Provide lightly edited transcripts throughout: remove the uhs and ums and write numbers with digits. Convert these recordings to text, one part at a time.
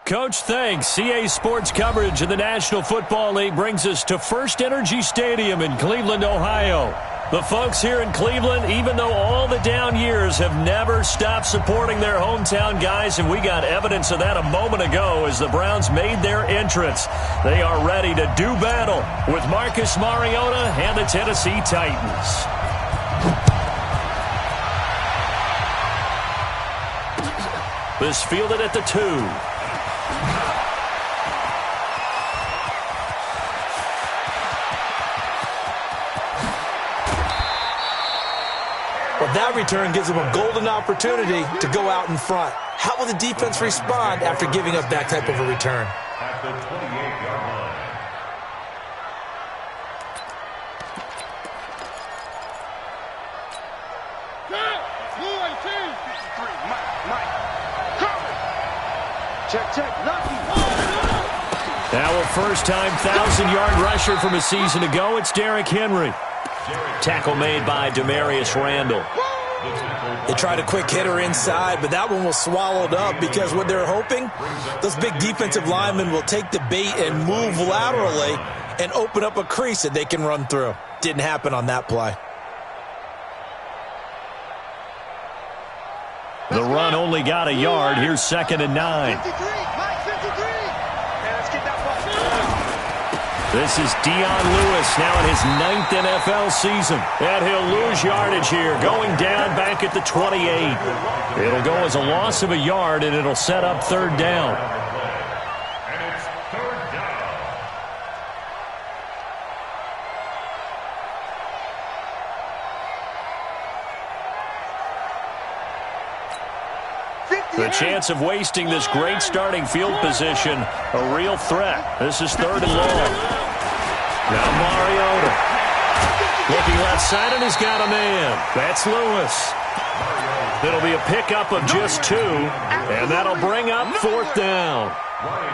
Coach, thanks. CA Sports coverage of the National Football League brings us to First Energy Stadium in Cleveland, Ohio. The folks here in Cleveland, even though all the down years, have never stopped supporting their hometown guys, and we got evidence of that a moment ago as the Browns made their entrance. They are ready to do battle with Marcus Mariota and the Tennessee Titans. This fielded at the 2. Well, that return gives them a golden opportunity to go out in front. How will the defense respond after giving up that type of a return? At the 28-yard line. Now a first-time 1,000-yard rusher from a season ago, it's Derrick Henry. Tackle made by Demarius Randall. They tried a quick hitter inside, but that one was swallowed up because what they're hoping, those big defensive linemen will take the bait and move laterally and open up a crease that they can run through. Didn't happen on that play. The run only got a yard. Here's 2nd and 9. This is Dion Lewis now in his 9th NFL season. And he'll lose yardage here, going down back at the 28. It'll go as a loss of a yard, and it'll set up 3rd down. And it's 3rd down. The chance of wasting this great starting field position, a real threat. This is 3rd and long. Now Mariota. Looking left side, and he's got a man. That's Lewis. It'll be a pickup of just 2, and that'll bring up 4th down.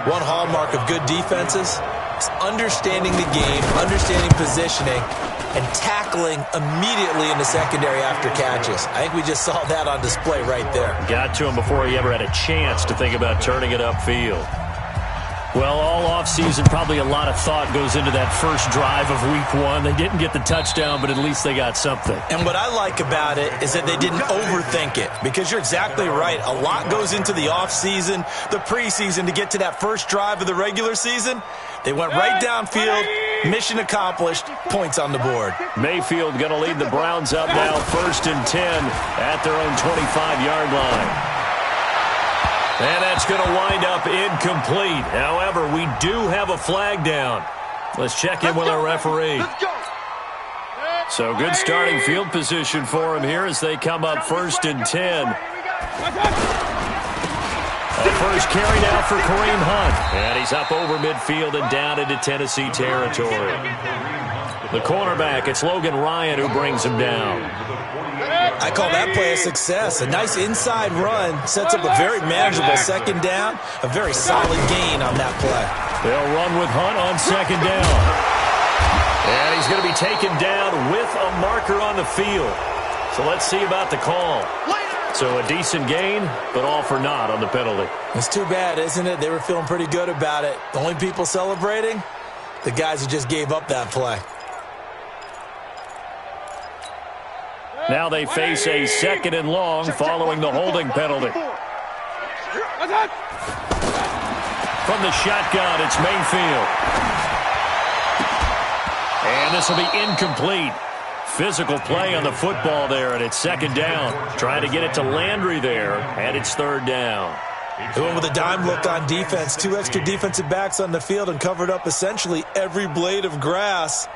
One hallmark of good defenses is understanding the game, understanding positioning, and tackling immediately in the secondary after catches. I think we just saw that on display right there. Got to him before he ever had a chance to think about turning it upfield. Well, all offseason, probably a lot of thought goes into that first drive of Week 1. They didn't get the touchdown, but at least they got something. And what I like about it is that they didn't overthink it, because you're exactly right. A lot goes into the offseason, the preseason, to get to that first drive of the regular season. They went right downfield, mission accomplished, points on the board. Mayfield going to lead the Browns up now, 1st and 10 at their own 25-yard line. And that's going to wind up incomplete. However, we do have a flag down. Let's check in with our referee. So good starting field position for him here as they come up 1st and 10. The first carry now for Kareem Hunt. And he's up over midfield and down into Tennessee territory. The cornerback, it's Logan Ryan who brings him down. I call that play a success. A nice inside run sets up a very manageable 2nd down, a very solid gain on that play. They'll run with Hunt on 2nd down. And he's going to be taken down with a marker on the field. So let's see about the call. So a decent gain, but all for naught on the penalty. It's too bad, isn't it? They were feeling pretty good about it. The only people celebrating, the guys who just gave up that play. Now they face a 2nd and long following the holding penalty. From the shotgun, it's Mayfield. And this will be incomplete. Physical play on the football there, and it's 2nd down. Trying to get it to Landry there, and it's 3rd down. They went with a dime look on defense. 2 extra defensive backs on the field and covered up essentially every blade of grass.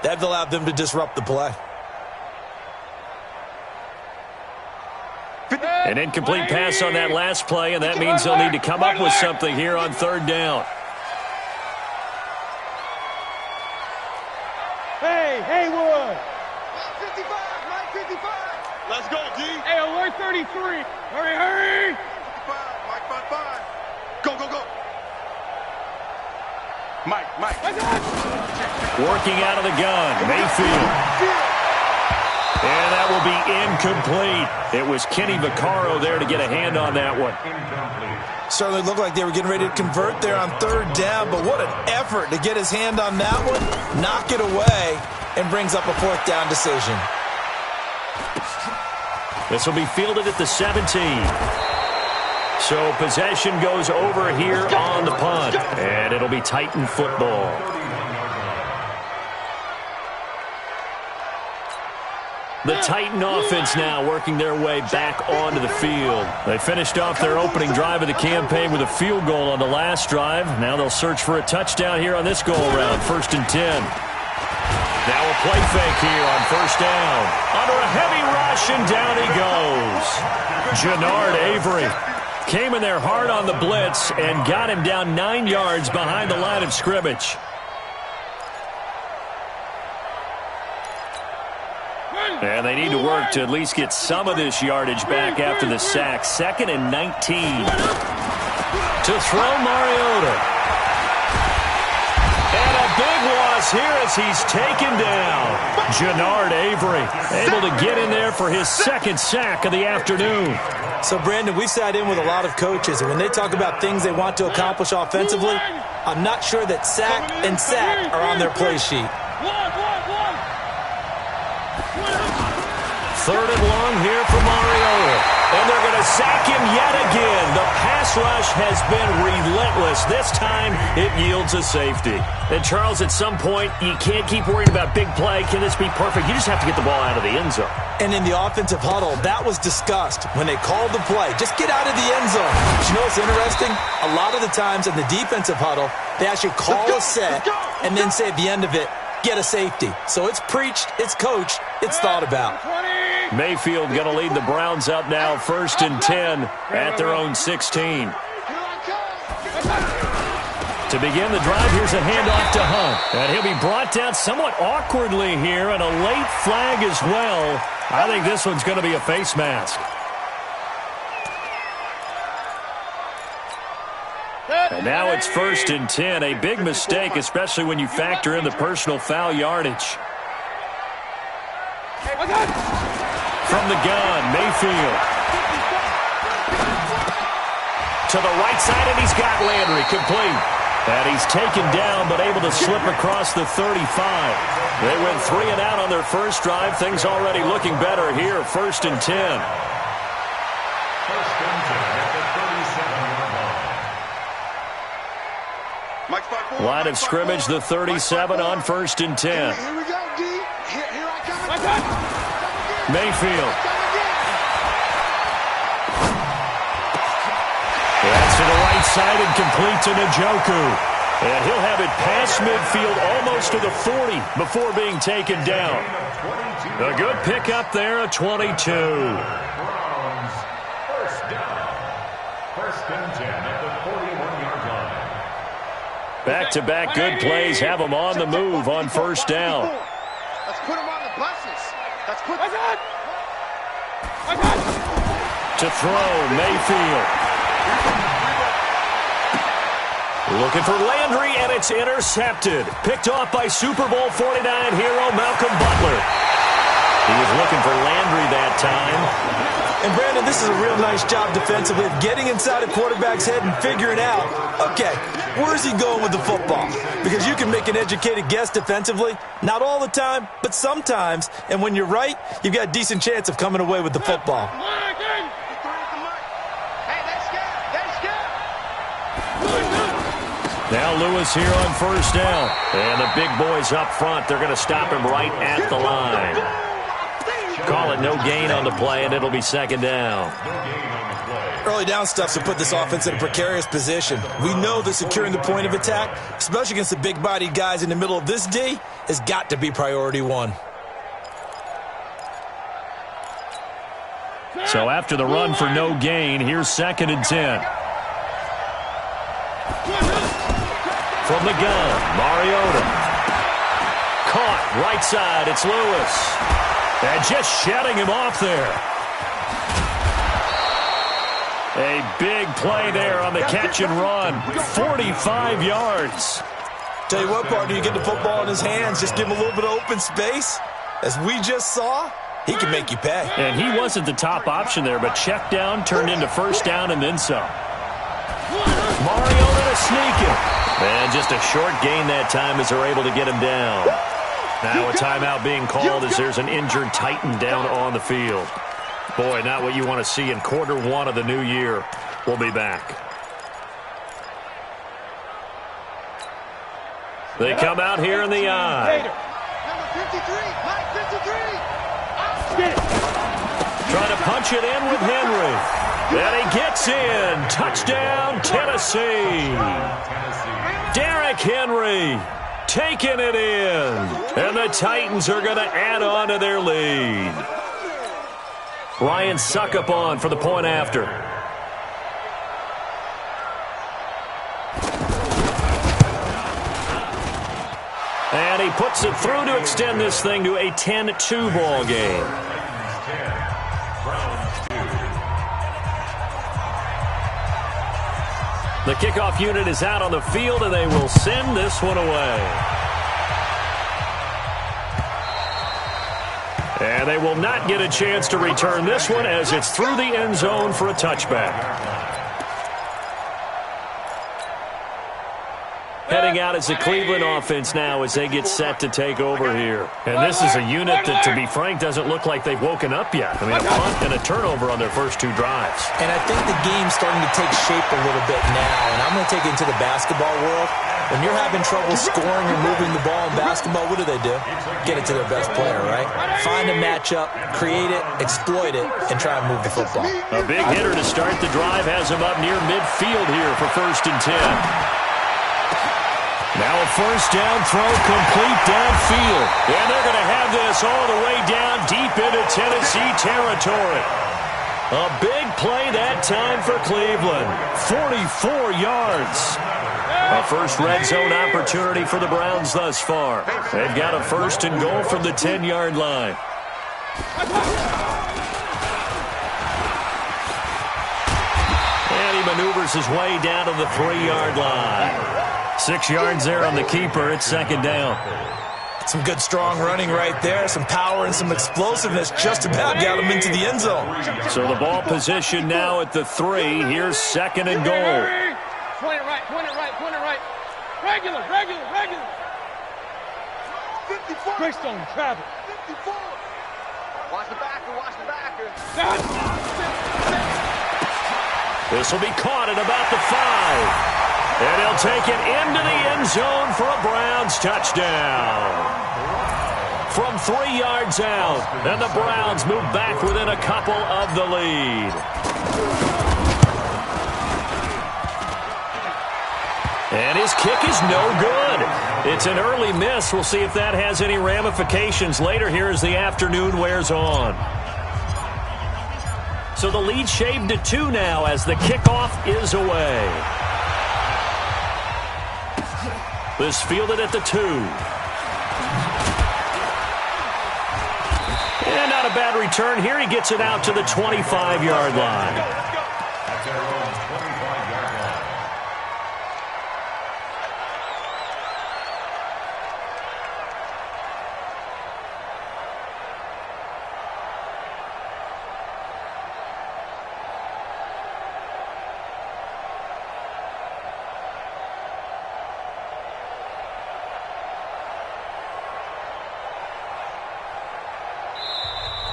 That allowed them to disrupt the play. An incomplete pass on that last play, and that means they'll need to come up with something here on 3rd down. Hey, Haywood! 55, 55. Let's go, D. Hey, alert 33. Hurry! Go, go, go. Mike. Working out of the gun, Mayfield. And that will be incomplete. It was Kenny Vaccaro there to get a hand on that one. Certainly looked like they were getting ready to convert there on third down, but what an effort to get his hand on that one, knock it away, and brings up a fourth down decision. This will be fielded at the 17. So possession goes over here on the punt, and it'll be Titan football. The Titan offense now working their way back onto the field. They finished off their opening drive of the campaign with a field goal on the last drive. Now they'll search for a touchdown here on this go-around, 1st and 10. Now a play fake here on 1st down. Under a heavy rush, and down he goes. Jannard Avery came in there hard on the blitz and got him down 9 yards behind the line of scrimmage. And they need to work to at least get some of this yardage back after the sack. 2nd and 19. To throw Mariota. And a big loss here as he's taken down. Jannard Avery able to get in there for his 2nd sack of the afternoon. So, Brandon, we've sat in with a lot of coaches, and when they talk about things they want to accomplish offensively, I'm not sure that sack and sack are on their play sheet. 3rd and long here for Mariota. And they're going to sack him yet again. The pass rush has been relentless. This time, it yields a safety. And, Charles, at some point, you can't keep worrying about big play. Can this be perfect? You just have to get the ball out of the end zone. And in the offensive huddle, that was discussed when they called the play. Just get out of the end zone. But you know what's interesting? A lot of the times in the defensive huddle, they actually call a set and then say at the end of it, get a safety. So it's preached, it's coached, it's thought about. Mayfield going to lead the Browns up now, 1st and 10 at their own 16. To begin the drive, here's a handoff to Hunt. And he'll be brought down somewhat awkwardly here, and a late flag as well. I think this one's going to be a face mask. And now it's 1st and 10. A big mistake, especially when you factor in the personal foul yardage. From the gun, Mayfield. To the right side, and he's got Landry complete. And he's taken down, but able to slip across the 35. They went 3 and out on their first drive. Things already looking better here, 1st and 10. Line of scrimmage, the 37 on 1st and 10. Here we go, D. Here I come. Mayfield. That's to the right side and complete to Njoku. And he'll have it past midfield almost to the 40 before being taken down. A good pickup there, a 22. Browns, 1st down. 1st and 10 at the 41-yard line. Back-to-back good plays have them on the move on 1st down. Let's put them on the buses. Let's put them on. To throw, Mayfield. Looking for Landry, and it's intercepted. Picked off by Super Bowl 49 hero Malcolm Butler. He was looking for Landry that time. And, Brandon, this is a real nice job defensively of getting inside a quarterback's head and figuring out, okay, where's he going with the football? Because you can make an educated guess defensively. Not all the time, but sometimes. And when you're right, you've got a decent chance of coming away with the football. Now Lewis here on 1st down. And the big boys up front, they're going to stop him right at the line. Call it no gain on the play, and it'll be 2nd down. Early down stuff to put this offense in a precarious position. We know that securing the point of attack, especially against the big-bodied guys in the middle of this D, has got to be priority 1. So after the run for no gain, here's 2nd and 10. From the gun, Mariota. Caught, right side, it's Lewis. And just shedding him off there. A big play there on the catch and run. 45 yards. Tell you what, partner, you get the football in his hands, just give him a little bit of open space. As we just saw, he can make you pay. And he wasn't the top option there, but check down turned into first down and then some. Mario to sneak it. And just a short gain that time as they're able to get him down. Now a timeout being called as there's an injured Titan down on the field. Boy, not what you want to see in quarter one of the new year. We'll be back. They come out here in the eye. Number 53, Mike 53. Trying to punch it in with Henry. And he gets in. Touchdown, Tennessee. Derrick Henry taking it in. And the Titans are going to add on to their lead. Ryan Suckup on for the point after. And he puts it through to extend this thing to a 10-2 ball game. The kickoff unit is out on the field, and they will send this one away. And they will not get a chance to return this one as it's through the end zone for a touchback. Heading out as the Cleveland offense now as they get set to take over here. And this is a unit that, to be frank, doesn't look like they've woken up yet. I mean, a punt and a turnover on their first two drives. And I think the game's starting to take shape a little bit now. And I'm going to take it into the basketball world. When you're having trouble scoring or moving the ball in basketball, what do? Get it to their best player, right? Find a matchup, create it, exploit it, and try and move the football. A big hitter to start the drive has him up near midfield here for 1st and 10. Now a first down throw complete downfield. And they're going to have this all the way down deep into Tennessee territory. A big play that time for Cleveland. 44 yards. A first red zone opportunity for the Browns thus far. They've got a 1st and goal from the 10-yard line. And he maneuvers his way down to the 3-yard line. 6 yards there on the keeper. It's 2nd down. Some good, strong running right there. Some power and some explosiveness. Just about got him into the end zone. So the ball position now at the 3. Here's 2nd and goal. Point it right. Regular. 54. Greystone, travel. 54. Watch the backer. This will be caught at about the 5. And he'll take it into the end zone for a Browns touchdown. From 3 yards out, and the Browns move back within a couple of the lead. And his kick is no good. It's an early miss. We'll see if that has any ramifications later here as the afternoon wears on. So the lead shaved to 2 now as the kickoff is away. This fielded at the 2. And not a bad return here. He gets it out to the 25-yard line. That's their own 25-yard line.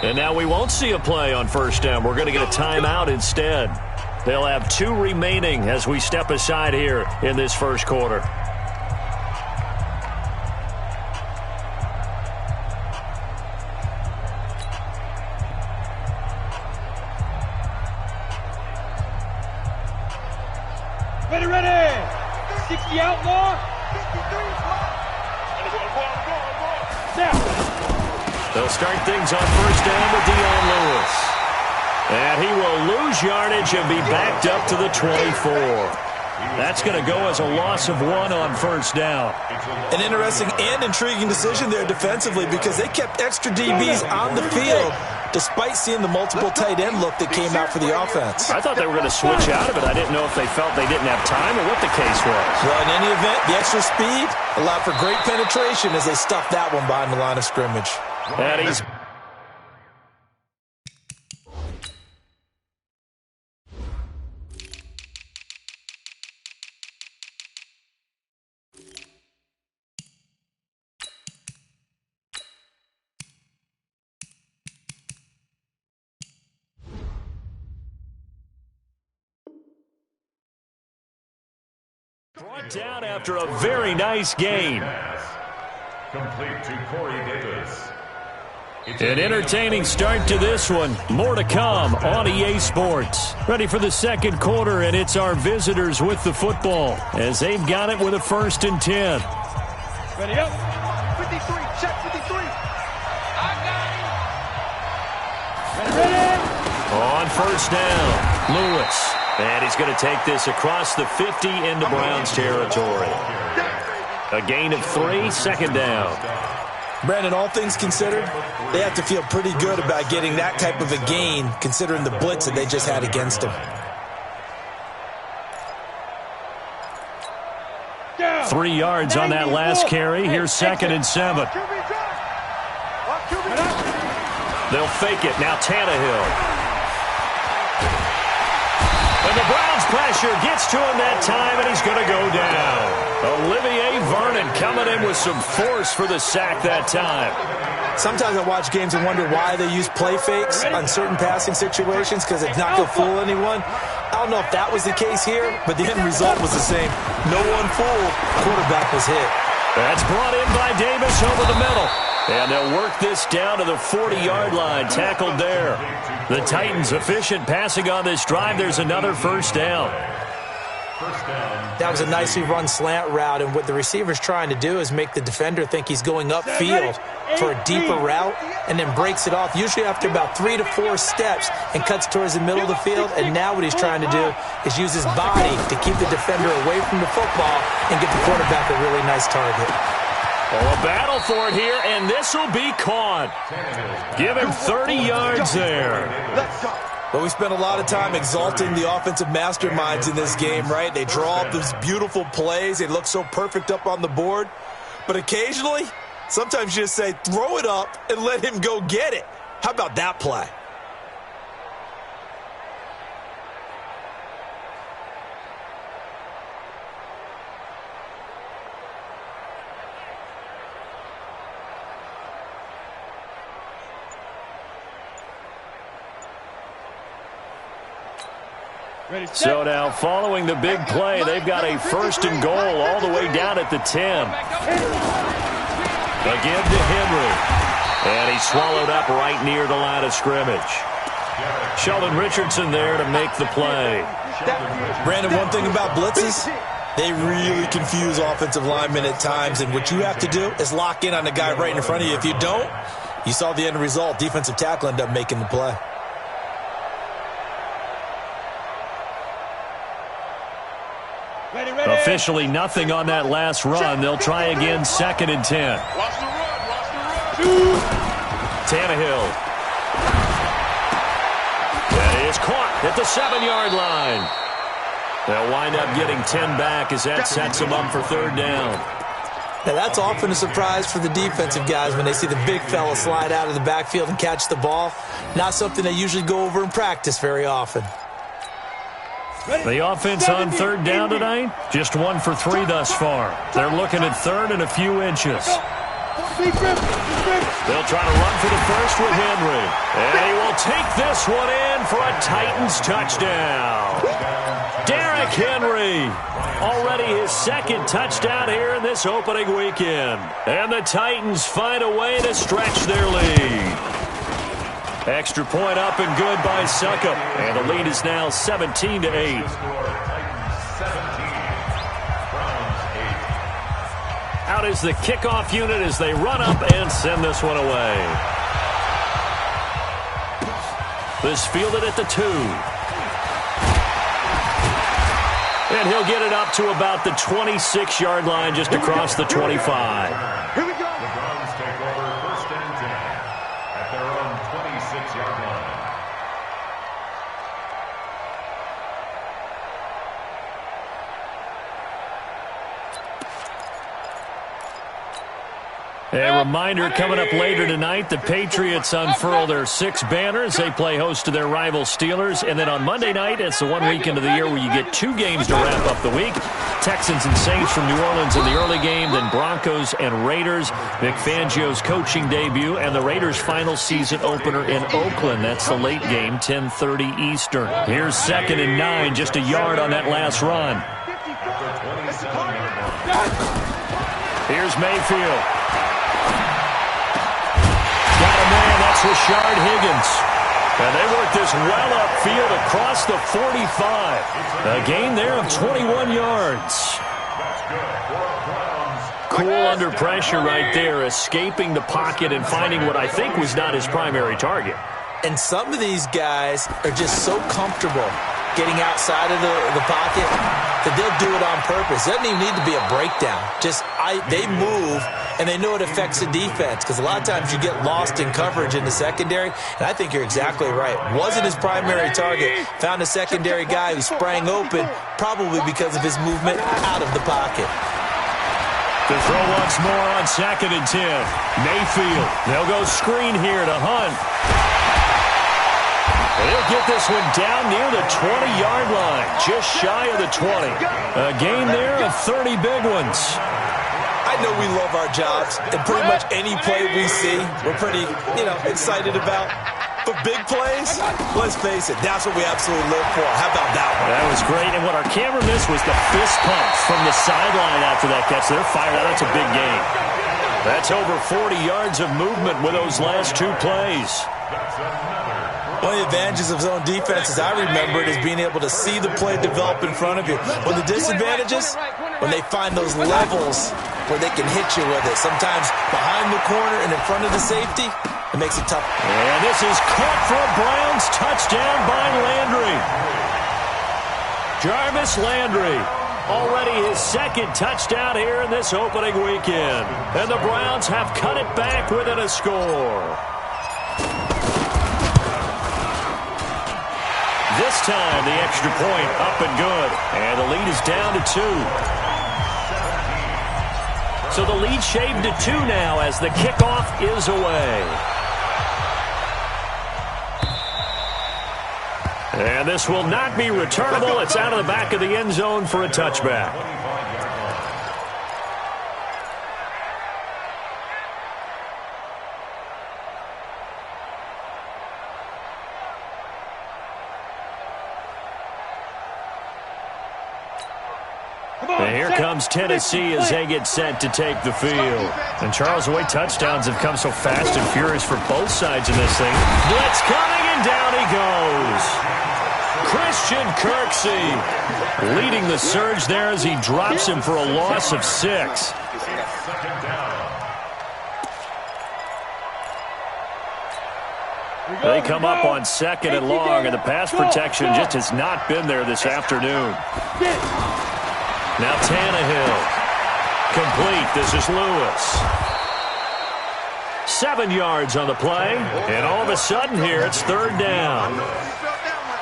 And now we won't see a play on 1st down. We're going to get a timeout instead. They'll have 2 remaining as we step aside here in this 1st quarter. Ready. 60 out more. 53. Now. They'll start things on 1st down with Dion Lewis. And he will lose yardage and be backed up to the 24. That's going to go as a loss of 1 on 1st down. An interesting and intriguing decision there defensively because they kept extra DBs on the field despite seeing the multiple tight end look that came out for the offense. I thought they were going to switch out of it. I didn't know if they felt they didn't have time or what the case was. Well, in any event, the extra speed allowed for great penetration as they stuffed that one behind the line of scrimmage. And he's... brought down after a very nice game. Complete to Corey Davis. An entertaining start to this one. More to come on EA Sports. Ready for the second quarter, and it's our visitors with the football as they've got it with a 1st and 10. Ready up. 53, check 53. I got him. Ready. On 1st down, Lewis. And he's going to take this across the 50 into Browns territory. A gain of 3, 2nd down. Brandon, all things considered, they have to feel pretty good about getting that type of a gain considering the blitz that they just had against them. 3 yards on that last carry. Here's 2nd and 7. They'll fake it. Now Tannehill. And the Browns pressure gets to him that time, and he's going to go down. Olivier Vernon coming in with some force for the sack that time. Sometimes I watch games and wonder why they use play fakes on certain passing situations because it's not going to fool anyone. I don't know if that was the case here, but the end result was the same. No one fooled. Quarterback was hit. That's brought in by Davis over the middle. And they'll work this down to the 40-yard line, tackled there. The Titans efficient passing on this drive. There's another 1st down. That was a nicely run slant route, and what the receiver's trying to do is make the defender think he's going upfield for a deeper route and then breaks it off, usually after about 3 to 4 steps, and cuts towards the middle of the field. And now what he's trying to do is use his body to keep the defender away from the football and give the quarterback a really nice target. Oh, a battle for it here, and this will be caught. Give him 30 yards there. But we spent a lot of time exalting the offensive masterminds in this game, right? They draw up those beautiful plays. They look so perfect up on the board. But occasionally, sometimes you just say, throw it up and let him go get it. How about that play? So now, following the big play, they've got a 1st and goal all the way down at the 10. Again to Henry. And he's swallowed up right near the line of scrimmage. Sheldon Richardson there to make the play. Brandon, one thing about blitzes, they really confuse offensive linemen at times, and what you have to do is lock in on the guy right in front of you. If you don't, you saw the end result. Defensive tackle ended up making the play. Officially nothing on that last run. They'll try again, 2nd and 10. Watch the run. Tannehill. That is caught at the 7-yard line. They'll wind up getting 10 back as that sets them up for 3rd down. Now, that's often a surprise for the defensive guys when they see the big fella slide out of the backfield and catch the ball. Not something they usually go over in practice very often. The offense on 3rd down tonight, just 1 for 3 thus far. They're looking at 3rd and a few inches. They'll try to run for the 1st with Henry. And he will take this one in for a Titans touchdown. Derrick Henry, already his 2nd touchdown here in this opening weekend. And the Titans find a way to stretch their lead. Extra point up and good by Succop. And the lead is now 17-8. Out is the kickoff unit as they run up and send this one away. This fielded at the 2. And he'll get it up to about the 26-yard line, just across the 25. Here we go. The Browns take over 1st and 10 at their own 26-yard A reminder coming up later tonight, the Patriots unfurl their 6 banners. They play host to their rival Steelers. And then on Monday night, it's the one weekend of the year where you get 2 games to wrap up the week. Texans and Saints from New Orleans in the early game, then Broncos and Raiders. Vic Fangio's coaching debut and the Raiders' final season opener in Oakland. That's the late game, 10:30 Eastern. Here's 2nd and 9, just a yard on that last run. Here's Mayfield. Got a man, that's Rashard Higgins. And they work this well upfield across the 45. A gain there of 21 yards. Cool under pressure right there, escaping the pocket and finding what I think was not his primary target. And some of these guys are just so comfortable getting outside of the pocket that they'll do it on purpose. It doesn't even need to be a breakdown. They move, and they know it affects the defense because a lot of times you get lost in coverage in the secondary, and I think you're exactly right. Wasn't his primary target. Found a secondary guy who sprang open, probably because of his movement out of the pocket. To throw once more on 2nd and 10. Mayfield. They'll go screen here to Hunt. They'll get this one down near the 20-yard line, just shy of the 20. A gain there of 30 big ones. I know we love our jobs, and pretty much any play we see, we're pretty, excited about. But big plays, let's face it, that's what we absolutely live for. How about that one? That was great, and what our camera missed was the fist pump from the sideline after that catch. They're fired out. That's a big gain. That's over 40 yards of movement with those last 2 plays. One of the advantages of zone defense, as I remember it, is being able to see the play develop in front of you. One of the disadvantages, when they find those levels where they can hit you with it. Sometimes behind the corner and in front of the safety, it makes it tough. And this is caught for a Browns touchdown by Landry. Jarvis Landry, already his 2nd touchdown here in this opening weekend. And the Browns have cut it back within a score. This time, the extra point up and good. And the lead is down to 2. So the lead shaved to 2 now as the kickoff is away. And this will not be returnable. It's out of the back of the end zone for a touchback. And here comes Tennessee as they get set to take the field. And Charles, the way touchdowns have come so fast and furious for both sides in this thing. Blitz coming, and down he goes. Christian Kirksey leading the surge there as he drops him for a loss of 6. They come up on 2nd and long, and the pass protection just has not been there this afternoon. Now Tannehill. Complete. This is Lewis. 7 yards on the play. And all of a sudden here, it's 3rd down.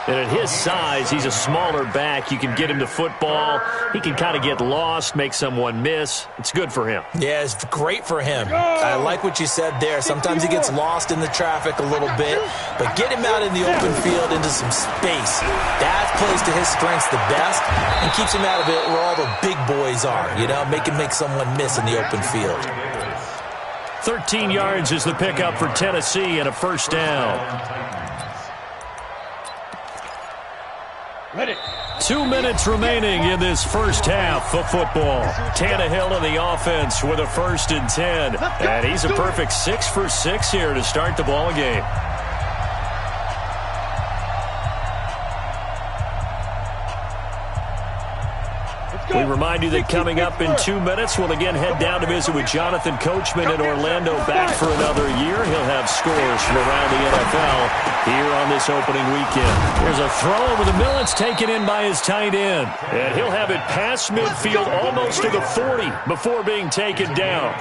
And at his size, he's a smaller back. You can get him to football. He can kind of get lost, make someone miss. It's good for him. Yeah, it's great for him. I like what you said there. Sometimes he gets lost in the traffic a little bit, but get him out in the open field into some space. That plays to his strengths the best and keeps him out of it where all the big boys are, make someone miss in the open field. 13 yards is the pickup for Tennessee and a 1st down. 2 minutes remaining in this first half of football. Tannehill in the offense with a 1st and 10. And he's a perfect 6 for 6 here to start the ball game. We remind you that coming up in 2 minutes, we'll again head down to visit with Jonathan Coachman in Orlando, back for another year. He'll have scores from around the NFL here on this opening weekend. There's a throw over the middle. It's taken in by his tight end. And he'll have it past midfield almost to the 40 before being taken down.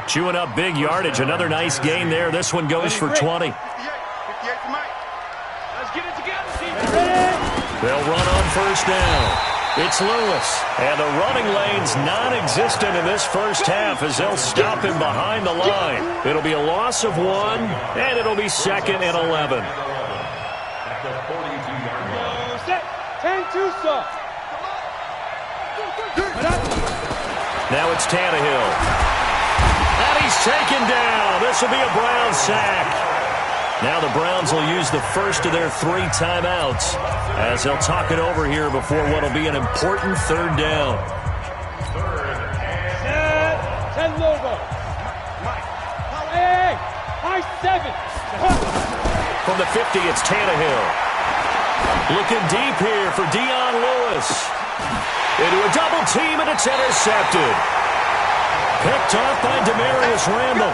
Chewing up big yardage. Another nice gain there. This one goes for 20. Let's get it together, team. They'll run on 1st down. It's Lewis. And the running lane's non-existent in this first half as they'll stop him behind the line. It'll be a loss of 1, and it'll be 2nd and 11. At the 42-yard line. Set. 10-2, sir. Now it's Tannehill. And he's taken down. This will be a Browns sack. Now the Browns will use the first of their 3 timeouts as they'll talk it over here before what will be an important 3rd down. 10 logo. Hey, high 7. From the 50, it's Tannehill. Looking deep here for Dion Lewis. Into a double team, and it's intercepted. Picked off by Demarius Randall.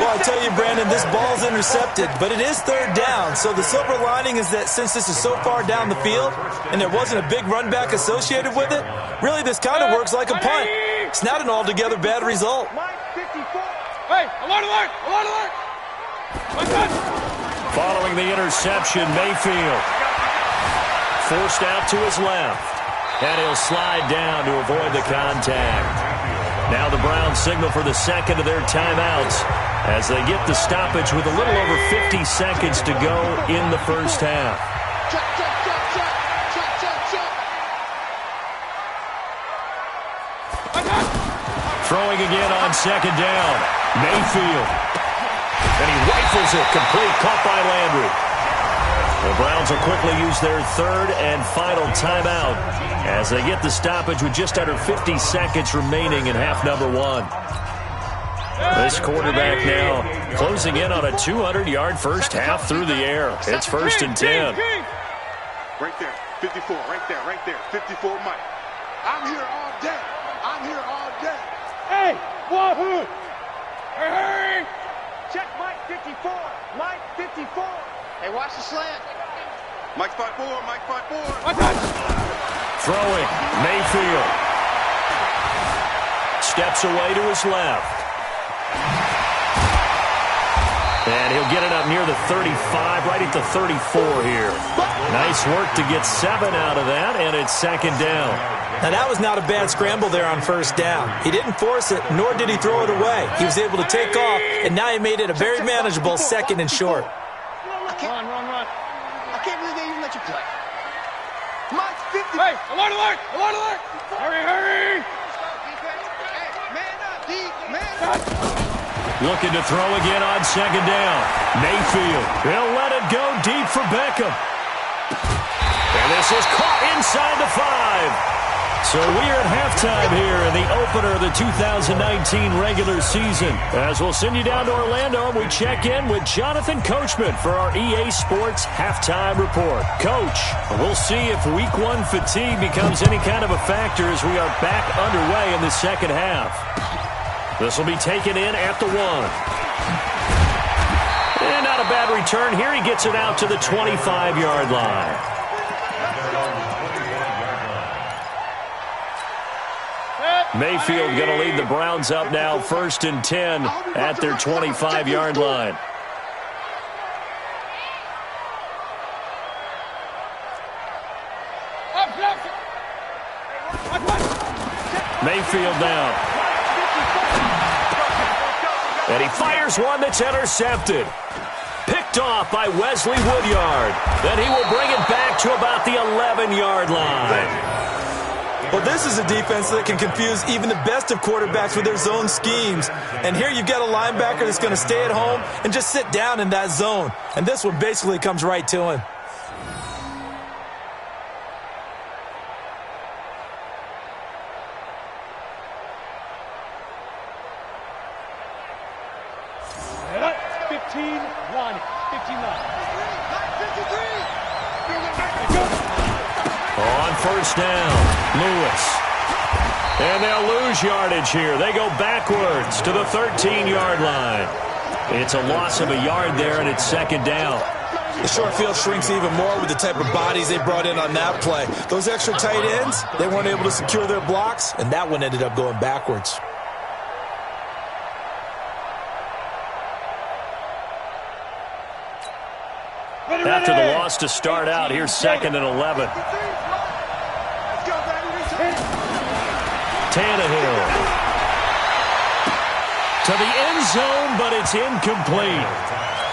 Well, I tell you, Brandon, this ball's intercepted, but it is 3rd down. So the silver lining is that since this is so far down the field and there wasn't a big run back associated with it, really this kind of works like a punt. It's not an altogether bad result. Hey, alert, alert, alert, alert. Following the interception, Mayfield forced out to his left. And he'll slide down to avoid the contact. Now the Browns signal for the 2nd of their timeouts as they get the stoppage with a little over 50 seconds to go in the first half. Throwing again on 2nd down. Mayfield. And he rifles it complete, caught by Landry. The Browns will quickly use their 3rd and final timeout as they get the stoppage with just under 50 seconds remaining in half number 1. This quarterback now closing in on a 200-yard first half through the air. It's 1st and 10. Right there, 54, right there, 54 Mike. I'm here all day. Hey, Wahoo. Hey. Check Mike 54, Mike 54. Hey, watch the slant. Mike 5-4, Mike 5-4. Throwing, Mayfield. Steps away to his left. And he'll get it up near the 35, right at the 34 here. Nice work to get 7 out of that, and it's 2nd down. Now that was not a bad scramble there on 1st down. He didn't force it, nor did he throw it away. He was able to take off, and now he made it a very manageable 2nd and short. Run. I can't believe they even let you play. Mike 50. Hey, alert, alert, alert, alert. Hurry. Hey, man up, D, man up. Looking to throw again on 2nd down. Mayfield. He'll let it go deep for Beckham. And this is caught inside the 5. So we are at halftime here in the opener of the 2019 regular season. As we'll send you down to Orlando, and we check in with Jonathan Coachman for our EA Sports Halftime Report. Coach, we'll see if Week 1 fatigue becomes any kind of a factor as we are back underway in the second half. This will be taken in at the 1. And not a bad return here. He gets it out to the 25-yard line. Mayfield going to lead the Browns up now, 1st and 10 at their 25-yard line. Mayfield down. And he fires one that's intercepted. Picked off by Wesley Woodyard. Then he will bring it back to about the 11-yard line. Well, this is a defense that can confuse even the best of quarterbacks with their zone schemes. And here you've got a linebacker that's going to stay at home and just sit down in that zone. And this one basically comes right to him. First down, Lewis. And they'll lose yardage here. They go backwards to the 13-yard line. It's a loss of a yard there, and it's 2nd down. The short field shrinks even more with the type of bodies they brought in on that play. Those extra tight ends, they weren't able to secure their blocks, and that one ended up going backwards. After the loss to start out, here's 2nd and 11. Tannehill. To the end zone, but it's incomplete.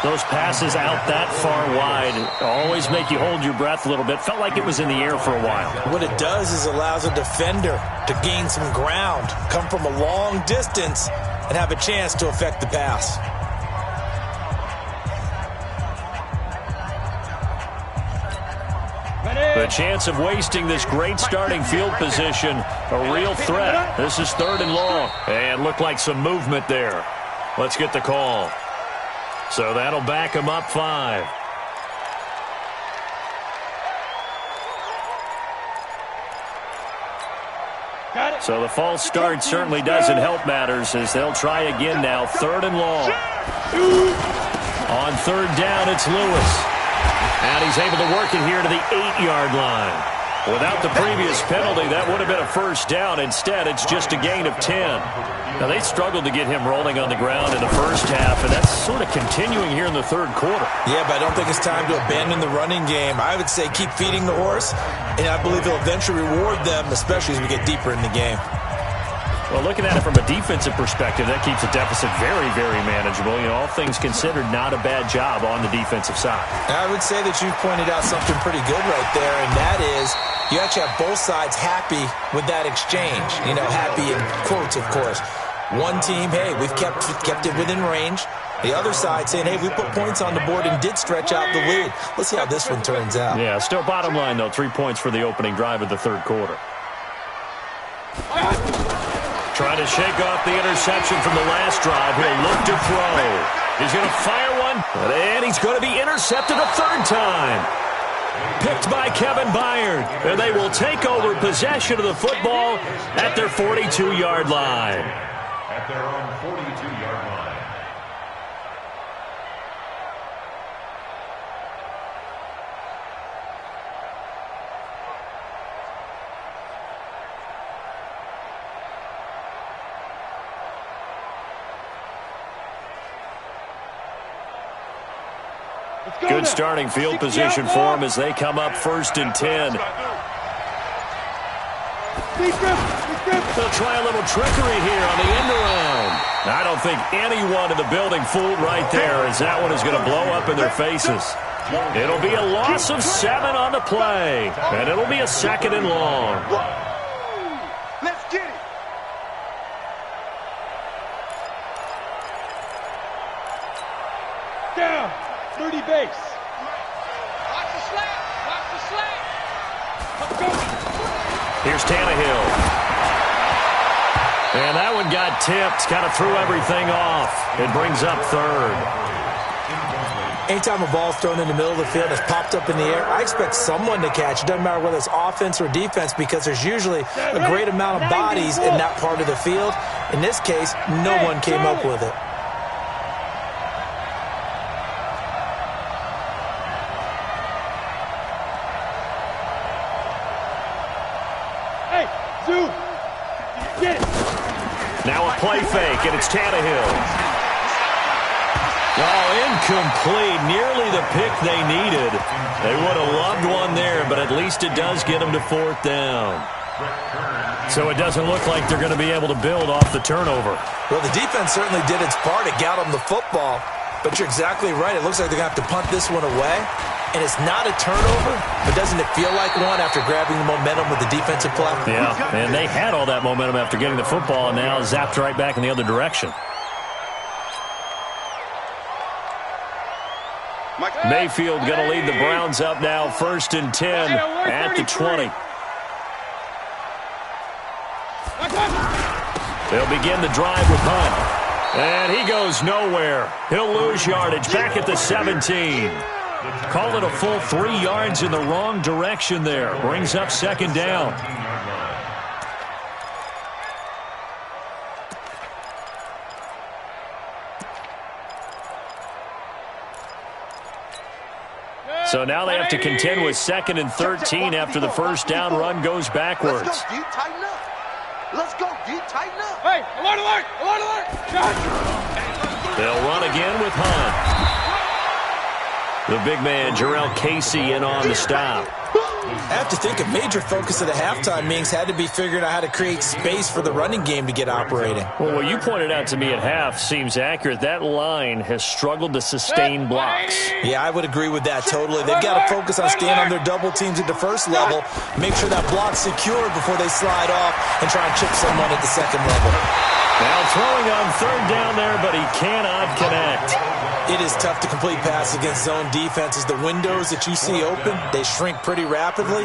Those passes out that far wide always make you hold your breath a little bit. Felt like it was in the air for a while. What it does is allows a defender to gain some ground, come from a long distance, and have a chance to affect the pass. The chance of wasting this great starting field position, a real threat. This is 3rd and long. And looked like some movement there. Let's get the call. So that'll back him up 5. So the false start certainly doesn't help matters as they'll try again now. 3rd and long. On 3rd down, it's Lewis. And he's able to work it here to the 8-yard line. Without the previous penalty, that would have been a first down. Instead, it's just a gain of 10. Now, they struggled to get him rolling on the ground in the first half, and that's sort of continuing here in the 3rd quarter. Yeah, but I don't think it's time to abandon the running game. I would say keep feeding the horse, and I believe he'll eventually reward them, especially as we get deeper in the game. Well, looking at it from a defensive perspective, that keeps the deficit very, very manageable. You know, all things considered, not a bad job on the defensive side. I would say that you've pointed out something pretty good right there, and that is you actually have both sides happy with that exchange. You know, happy in quotes, of course. One team, hey, we've kept it within range. The other side saying, hey, we put points on the board and did stretch out the lead. Let's see how this one turns out. Yeah, still bottom line, though, 3 points for the opening drive of the 3rd quarter. Trying to shake off the interception from the last drive. He'll look to throw. He's going to fire one, and he's going to be intercepted a 3rd time. Picked by Kevin Byard, and they will take over possession of the football at their 42-yard line. At their own 42-yard line. Good starting field position for them as they come up 1st and 10. They'll try a little trickery here on the end around. I don't think anyone in the building fooled right there, as that one is going to blow up in their faces. It'll be a loss of 7 on the play, and it'll be a 2nd and long. Let's get it. Down. 30 base. Watch the slant. Watch the slant. Let's go. Here's Tannehill. And that one got tipped, kind of threw everything off. It brings up 3rd. Anytime a ball's thrown in the middle of the field, it's popped up in the air, I expect someone to catch. It doesn't matter whether it's offense or defense because there's usually a great amount of bodies in that part of the field. In this case, no one came up with it. Hey, Zoo. Get it. Now a play fake, and it's Tannehill. Oh, incomplete. Nearly the pick they needed. They would have loved one there, but at least it does get them to 4th down. So it doesn't look like they're going to be able to build off the turnover. Well, the defense certainly did its part. It got them the football. But you're exactly right. It looks like they're going to have to punt this one away. And it's not a turnover, but doesn't it feel like one after grabbing the momentum with the defensive play? Yeah, and they had all that momentum after getting the football and now zapped right back in the other direction. Mayfield going to lead the Browns up now, 1st and 10 at the 20. They'll begin the drive with Hunt. And he goes nowhere. He'll lose yardage back at the 17. Call it a full 3 yards in the wrong direction there. Brings up 2nd down. So now they have to contend with 2nd and 13 after the first down run goes backwards. Let's go, dude. Tighten up. Let's go, dude. Tighten up. Hey, alert, alert, alert, alert. They'll run again with Hunt. The big man, Jarrell Casey, in on the stop. I have to think a major focus of the halftime meetings had to be figuring out how to create space for the running game to get operating. Well, what you pointed out to me at half seems accurate. That line has struggled to sustain blocks. Yeah, I would agree with that totally. They've got to focus on staying on their double teams at the first level, make sure that block's secured before they slide off and try and chip someone at the second level. Now throwing on third down there, but he cannot connect. It is tough to complete passes against zone defenses. The windows that you see open, they shrink pretty rapidly.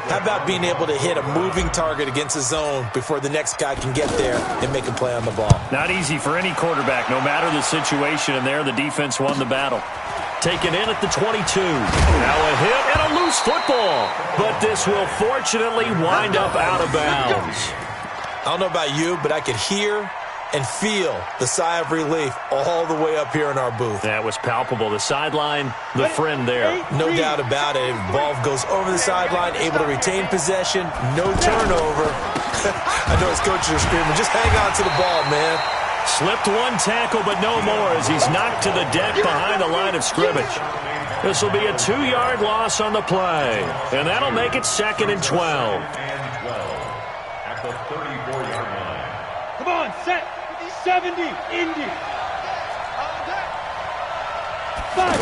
How about being able to hit a moving target against a zone before the next guy can get there and make a play on the ball? Not easy for any quarterback, no matter the situation, and there the defense won the battle. Taken in at the 22. Now a hit and a loose football. But this will fortunately wind up out of bounds. I don't know about you, but I could hear and feel the sigh of relief all the way up here in our booth. That was palpable. The sideline, the friend there. No doubt about it. Ball goes over the sideline, able to retain possession, no turnover. I know his coaches are screaming, just hang on to the ball, man. Slipped one tackle, but no more as he's knocked to the deck behind the line of scrimmage. This will be a 2-yard loss on the play, and that'll make it 2nd and 12. At the 34-yard line. Come on, set. 70, Indy. 5.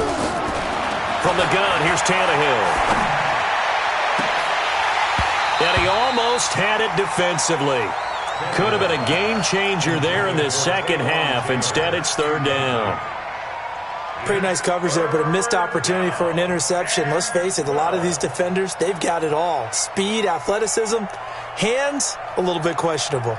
From the gun, here's Tannehill. And he almost had it defensively. Could have been a game changer there in this second half. Instead, it's third down. Pretty nice coverage there, but a missed opportunity for an interception. Let's face it, a lot of these defenders, they've got it all. Speed, athleticism, hands, a little bit questionable.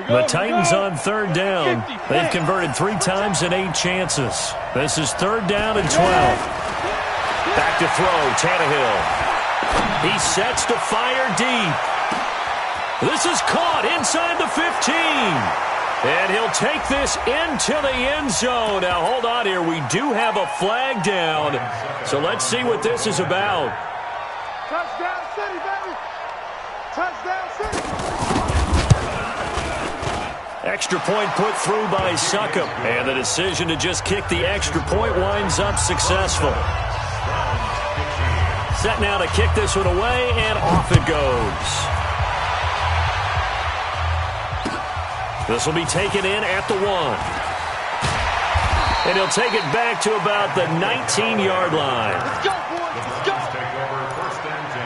The Titans on third down. They've converted 3 times in 8 chances. This is third down and 12. Back to throw, Tannehill. He sets to fire deep. This is caught inside the 15. And he'll take this into the end zone. Now, hold on here. We do have a flag down. So let's see what this is about. Touchdown City, baby. Touchdown City. Extra point put through by Succop. And the decision to just kick the extra point winds up successful. Set now to kick this one away, and off it goes. This will be taken in at the 1. And he'll take it back to about the 19-yard line. Let's go, boys. Let's go. Take over 1st and 10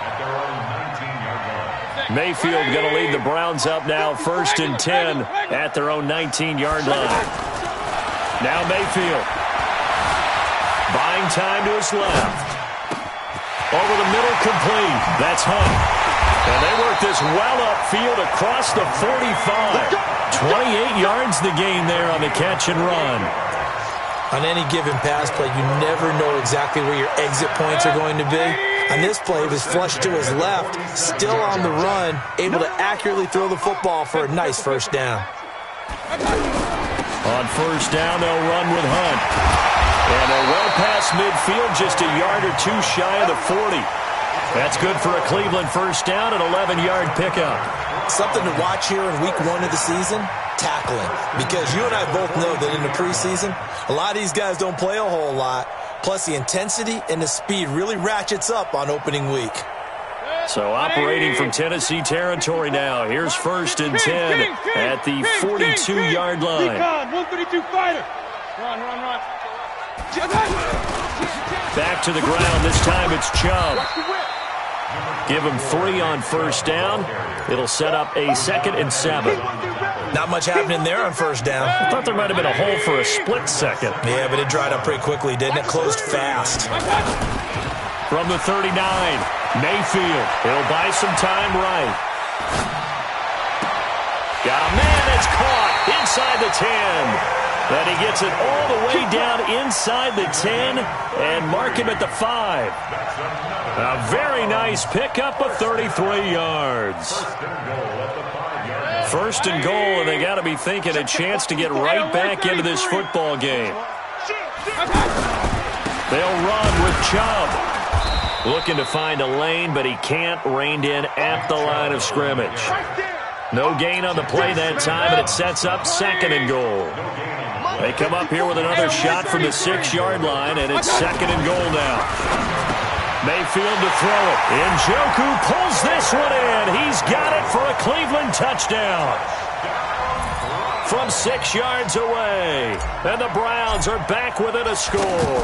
at their own 19-yard line. Mayfield going to lead the Browns up now, 1st and 10 at their own 19-yard line. Now Mayfield. Buying time to his left. Over the middle, complete. That's Hunt. And they work this well upfield across the 45. 28 yards the gain there on the catch and run. On any given pass play, you never know exactly where your exit points are going to be. On this play, it was flushed to his left, still on the run, able to accurately throw the football for a nice first down. On first down, they'll run with Hunt. And they're well past midfield, just a yard or 2 shy of the 40. That's good for a Cleveland first down, an 11-yard pickup. Something to watch here in week 1 of the season, tackling. Because you and I both know that in the preseason, a lot of these guys don't play a whole lot. Plus, the intensity and the speed really ratchets up on opening week. So operating from Tennessee territory now. Here's 1st and 10 at the 42-yard line. 132 fighter. Run. Back to the ground. This time it's Chubb. Give him 3 on first down. It'll set up a 2nd and 7. Not much happening there on first down. I thought there might have been a hole for a split second. Yeah, but it dried up pretty quickly, didn't it? Closed fast. From the 39, Mayfield. He'll buy some time right. Got a man that's caught inside the 10. And he gets it all the way down inside the 10 and mark him at the 5. A very nice pickup of 33 yards. 1st and goal, and they got to be thinking a chance to get right back into this football game. They'll run with Chubb. Looking to find a lane, but he can't. Reined in at the line of scrimmage. No gain on the play that time, and it sets up 2nd and goal. They come up here with another shot from the 6-yard line, and it's 2nd and goal now. Mayfield to throw it. Njoku pulls this one in. He's got it for a Cleveland touchdown. From 6 yards away. And the Browns are back within a score.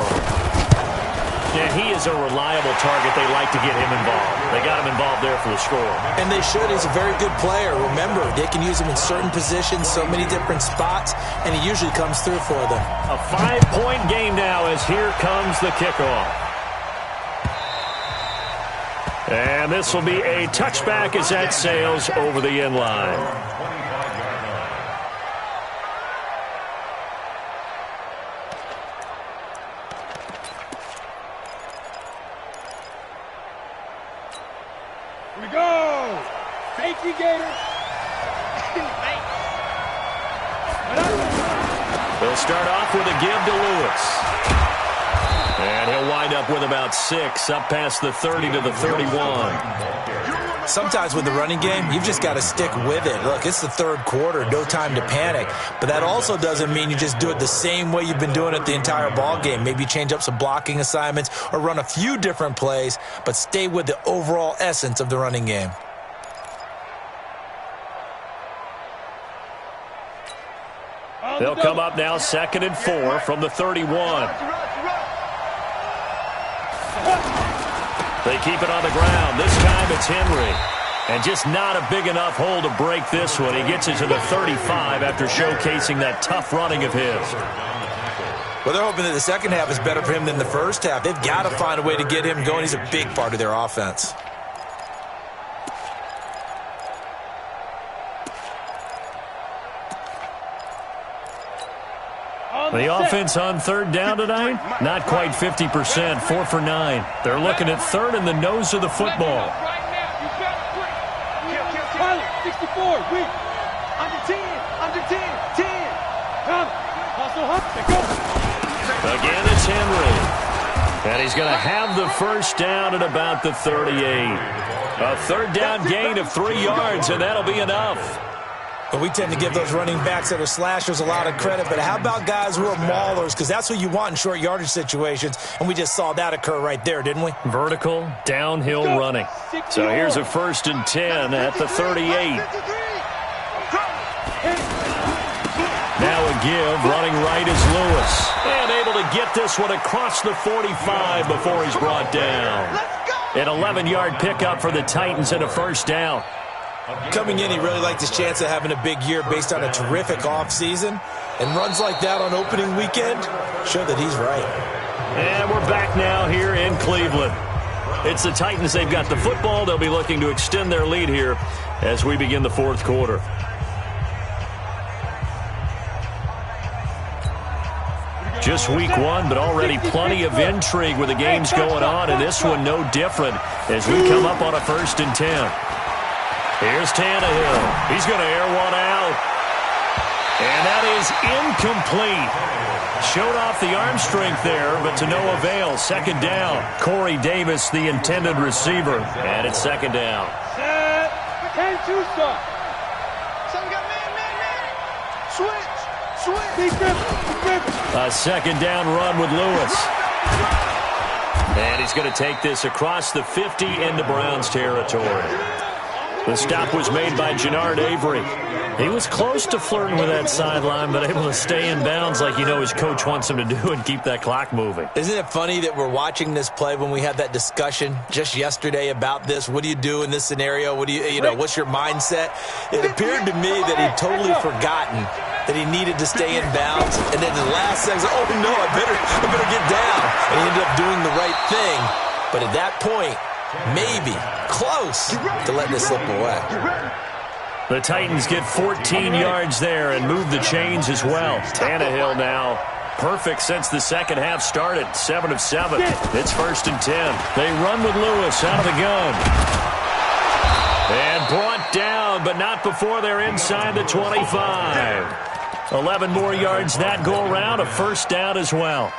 Yeah, he is a reliable target. They like to get him involved. They got him involved there for the score. And they should. He's a very good player. Remember, they can use him in certain positions, so many different spots, and he usually comes through for them. A 5-point game now as here comes the kickoff. And this will be a touchback as that sails over the end line. Here we go! Thank you, Gator! They'll start off with a give to Lewis. And he'll wind up with about 6, up past the 30 to the 31. Sometimes with the running game, you've just got to stick with it. Look, it's the 3rd quarter, no time to panic. But that also doesn't mean you just do it the same way you've been doing it the entire ball game. Maybe change up some blocking assignments or run a few different plays, but stay with the overall essence of the running game. They'll come up now 2nd and 4 from the 31. They keep it on the ground. This time it's Henry. And just not a big enough hole to break this one. He gets it to the 35 after showcasing that tough running of his. Well, they're hoping that the second half is better for him than the first half. They've got to find a way to get him going. He's a big part of their offense. The offense on 3rd down tonight, not quite 50%, 4 for 9. They're looking at 3rd in the nose of the football. 64, weak. Under 10, 10. Come. Also up, go. Again, it's Henry. And he's going to have the first down at about the 38. A 3rd down gain of 3 yards, and that'll be enough. But we tend to give those running backs that are slashers a lot of credit. But how about guys who are maulers? Because that's what you want in short yardage situations. And we just saw that occur right there, didn't we? Vertical, downhill running. So here's a 1st and 10 at the 38. Now a give, running right is Lewis. And able to get this one across the 45 before he's brought down. An 11-yard pickup for the Titans and a 1st down. Coming in, he really liked his chance of having a big year based on a terrific offseason. And runs like that on opening weekend show that he's right. And we're back now here in Cleveland. It's the Titans. They've got the football. They'll be looking to extend their lead here as we begin the 4th quarter. Just week 1, but already plenty of intrigue with the games going on, and this one no different as we come up on a 1st and 10. Here's Tannehill. He's going to air one out. And that is incomplete. Showed off the arm strength there, but to no avail. 2nd down. Corey Davis, the intended receiver. And it's 2nd down. Set. And 2 stop. Switch. A 2nd down run with Lewis. And he's going to take this across the 50 into Browns territory. The stop was made by Jannard Avery. He was close to flirting with that sideline, but able to stay in bounds like his coach wants him to do and keep that clock moving. Isn't it funny that we're watching this play when we had that discussion just yesterday about this? What do you do in this scenario? What do what's your mindset? It appeared to me that he'd totally forgotten that he needed to stay in bounds. And then the last second, oh no, I better get down. And he ended up doing the right thing. But at that point, maybe close to letting this slip away. The Titans get 14 yards there and move the chains as well. Tannehill now perfect since the second half started. 7 of 7. It's 1st and 10. They run with Lewis out of the gun. And brought down, but not before they're inside the 25. 11 more yards that go around, a first down as well.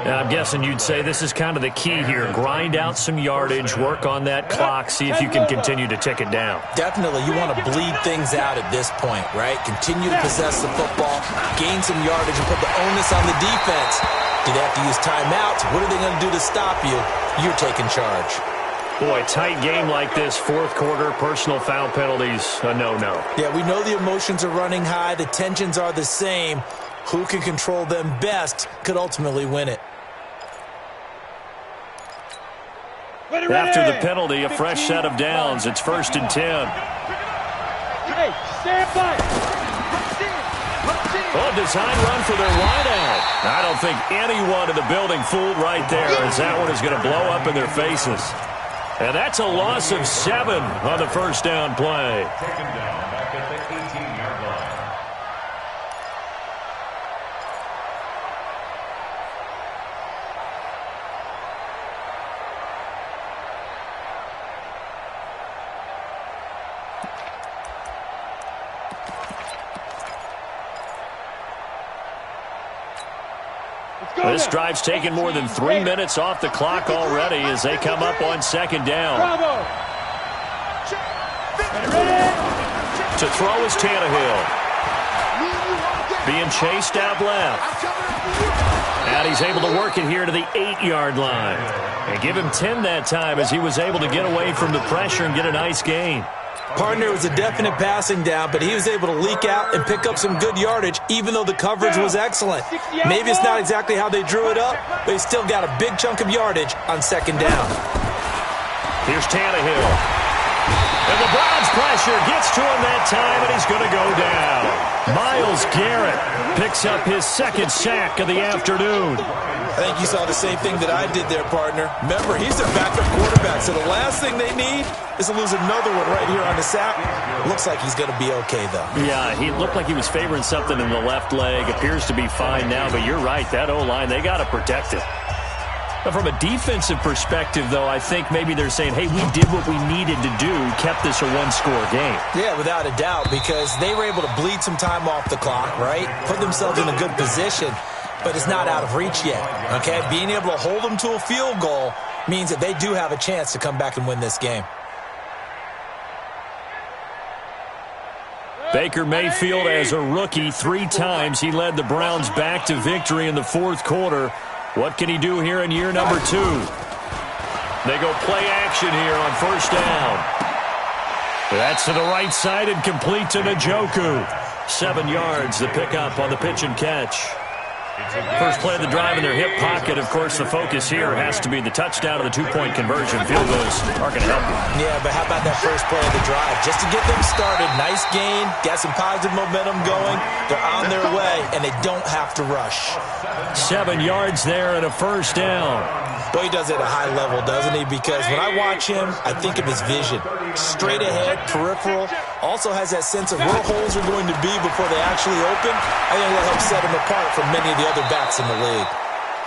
Now, I'm guessing you'd say this is kind of the key here. Grind out some yardage, work on that clock, see if you can continue to tick it down. Definitely. You want to bleed things out at this point, right? Continue to possess the football, gain some yardage, and put the onus on the defense. Do they have to use timeouts? What are they going to do to stop you? You're taking charge. Boy, tight game like this, fourth quarter, personal foul penalties, a no-no. Yeah, we know the emotions are running high. The tensions are the same. Who can control them best could ultimately win it. After the penalty, a fresh set of downs. It's 1st and 10. Hey, stand by. Oh, design run for their wideout. I don't think anyone in the building fooled right there, as that one is going to blow up in their faces. And that's a loss of 7 on the first down play. Taken down back at the 18-yard line. This drive's taken more than 3 minutes off the clock already as they come up on 2nd down. Bravo. To throw is Tannehill. Being chased out left. And he's able to work it here to the 8-yard line. And give him 10 that time as he was able to get away from the pressure and get a nice gain. Partner was a definite passing down, but he was able to leak out and pick up some good yardage, even though the coverage was excellent. Maybe it's not exactly how they drew it up, but he still got a big chunk of yardage on 2nd down. Here's Tannehill. And the Browns pressure gets to him that time, and he's going to go down. Myles Garrett picks up his 2nd sack of the afternoon. I think you saw the same thing that I did there, partner. Remember, he's their backup quarterback, so the last thing they need is to lose another one right here on the sack. Looks like he's going to be okay, though. Yeah, he looked like he was favoring something in the left leg. Appears to be fine now, but you're right. That O-line, they got to protect it. But from a defensive perspective, though, I think maybe they're saying, hey, we did what we needed to do, kept this a one-score game. Yeah, without a doubt, because they were able to bleed some time off the clock, right? Put themselves in a good position. But it's not out of reach yet, okay? Being able to hold them to a field goal means that they do have a chance to come back and win this game. Baker Mayfield, as a rookie, 3 times he led the Browns back to victory in the 4th quarter. What can he do here in year number 2? They go play action here on 1st down. That's to the right side and complete to Njoku. 7 yards, the pickup on the pitch and catch. First play of the drive in their hip pocket. Of course, the focus here has to be the touchdown of the 2-point conversion. Field goals are going to help you. Yeah, but how about that first play of the drive? Just to get them started, nice gain, got some positive momentum going. They're on their way, and they don't have to rush. 7 yards there and a first down. Boy, he does it at a high level, doesn't he? Because when I watch him, I think of his vision. Straight ahead, peripheral. Also has that sense of where holes are going to be before they actually open. I think that helps set him apart from many of the other backs in the league.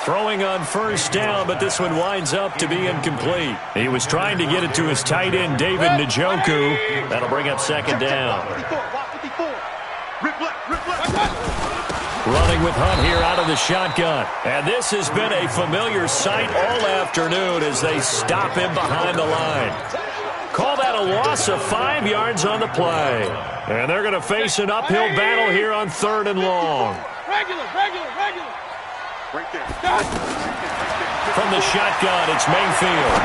Throwing on first down, but this one winds up to be incomplete. He was trying to get it to his tight end, David Njoku. That'll bring up 2nd down. Running with Hunt here out of the shotgun. And this has been a familiar sight all afternoon as they stop him behind the line. Call that a loss of 5 yards on the play. And they're going to face an uphill battle here on 3rd and long. Regular. Right there. From the shotgun, it's Mayfield.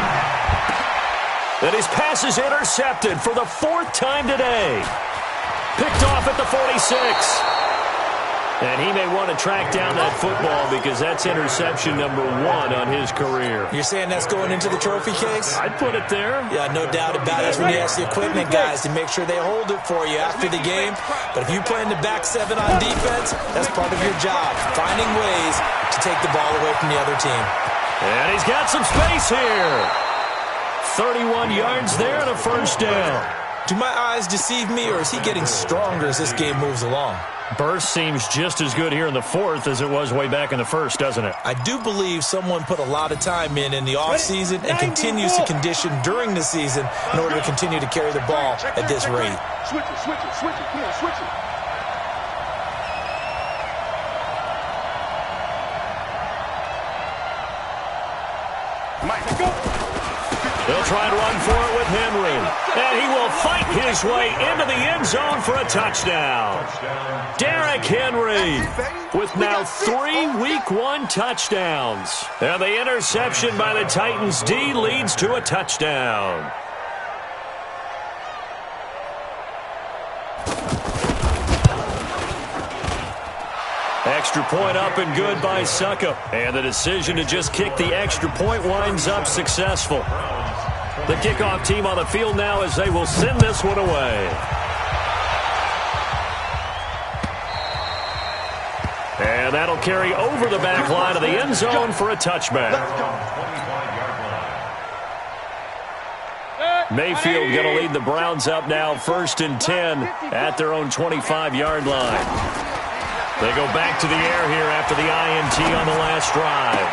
And his pass is intercepted for the 4th time today. Picked off at the 46. And he may want to track down that football because that's interception number 1 on his career. You're saying that's going into the trophy case? I'd put it there. Yeah, no doubt about it. That's when you ask the equipment guys to make sure they hold it for you after the game. But if you play in the back 7 on defense, that's part of your job, finding ways to take the ball away from the other team. And he's got some space here. 31 yards there and a first down. Do my eyes deceive me, or is he getting stronger as this game moves along? Burst seems just as good here in the 4th as it was way back in the 1st, doesn't it? I do believe someone put a lot of time in the offseason and continues to condition during the season in order to continue to carry the ball at this rate. Switch it. Come on, switch it. try and run for it with Henry. And he will fight his way into the end zone for a touchdown. Derrick Henry with now 3 Week 1 touchdowns. And the interception by the Titans D leads to a touchdown. Extra point up and good by Suckup. And the decision to just kick the extra point winds up successful. The kickoff team on the field now as they will send this one away. And that'll carry over the back line of the end zone for a touchback. Mayfield going to lead the Browns up now 1st and 10 at their own 25-yard line. They go back to the air here after the INT on the last drive.